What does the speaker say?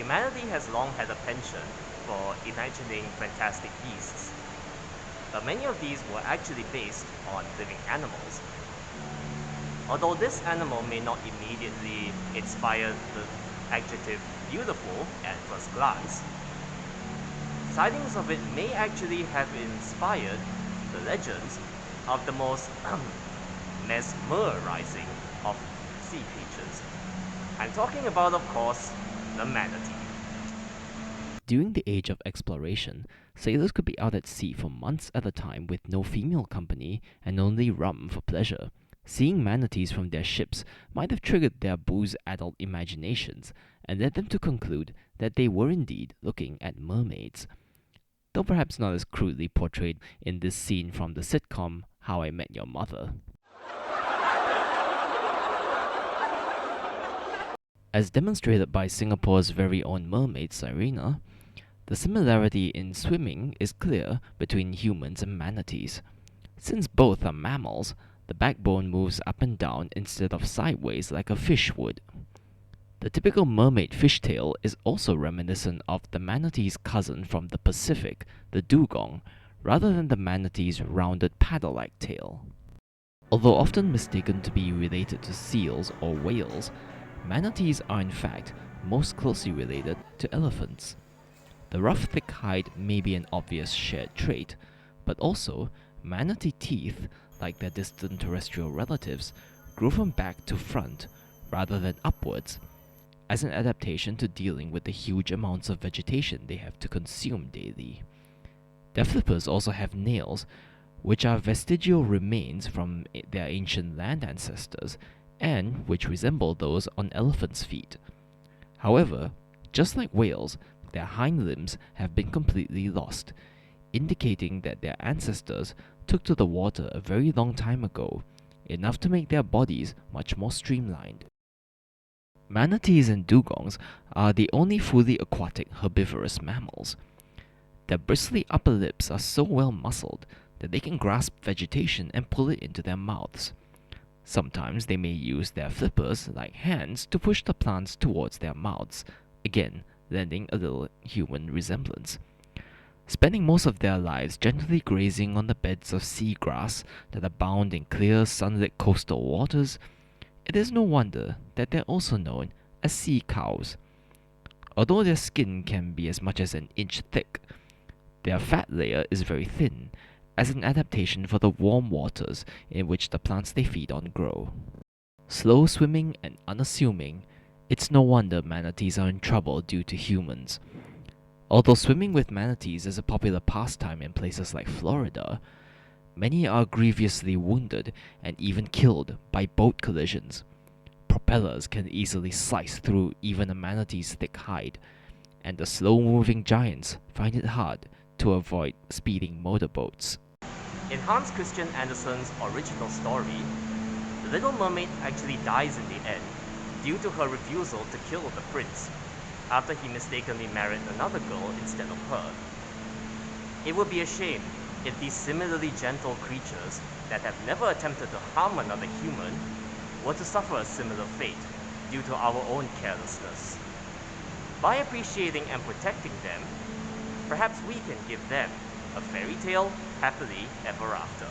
Humanity has long had a penchant for imagining fantastic beasts, but many of these were actually based on living animals. Although this animal may not immediately inspire the adjective beautiful at first glance, sightings of it may actually have inspired the legends of the most mesmerizing of sea creatures. I'm talking about, of course, the manatee. During the age of exploration, sailors could be out at sea for months at a time with no female company and only rum for pleasure. Seeing manatees from their ships might have triggered their booze-addled imaginations and led them to conclude that they were indeed looking at mermaids. Though perhaps not as crudely portrayed in this scene from the sitcom How I Met Your Mother. As demonstrated by Singapore's very own mermaid, Sirena, the similarity in swimming is clear between humans and manatees. Since both are mammals, the backbone moves up and down instead of sideways like a fish would. The typical mermaid fishtail is also reminiscent of the manatee's cousin from the Pacific, the dugong, rather than the manatee's rounded paddle-like tail. Although often mistaken to be related to seals or whales, manatees are in fact most closely related to elephants. The rough, thick hide may be an obvious shared trait, but also, manatee teeth, like their distant terrestrial relatives, grew from back to front rather than upwards, as an adaptation to dealing with the huge amounts of vegetation they have to consume daily. Their flippers also have nails, which are vestigial remains from their ancient land ancestors, and which resemble those on elephants' feet. However, just like whales, their hind limbs have been completely lost, indicating that their ancestors took to the water a very long time ago, enough to make their bodies much more streamlined. Manatees and dugongs are the only fully aquatic herbivorous mammals. Their bristly upper lips are so well muscled that they can grasp vegetation and pull it into their mouths. Sometimes they may use their flippers, like hands, to push the plants towards their mouths, again lending a little human resemblance. Spending most of their lives gently grazing on the beds of seagrass that abound in clear, sunlit coastal waters, it is no wonder that they're also known as sea cows. Although their skin can be as much as an inch thick, their fat layer is very thin, as an adaptation for the warm waters in which the plants they feed on grow. Slow swimming and unassuming, it's no wonder manatees are in trouble due to humans. Although swimming with manatees is a popular pastime in places like Florida, many are grievously wounded and even killed by boat collisions. Propellers can easily slice through even a manatee's thick hide, and the slow-moving giants find it hard to avoid speeding motorboats. In Hans Christian Andersen's original story, the Little Mermaid actually dies in the end due to her refusal to kill the prince after he mistakenly married another girl instead of her. It would be a shame if these similarly gentle creatures that have never attempted to harm another human were to suffer a similar fate due to our own carelessness. By appreciating and protecting them, perhaps we can give them a fairy tale happily ever after.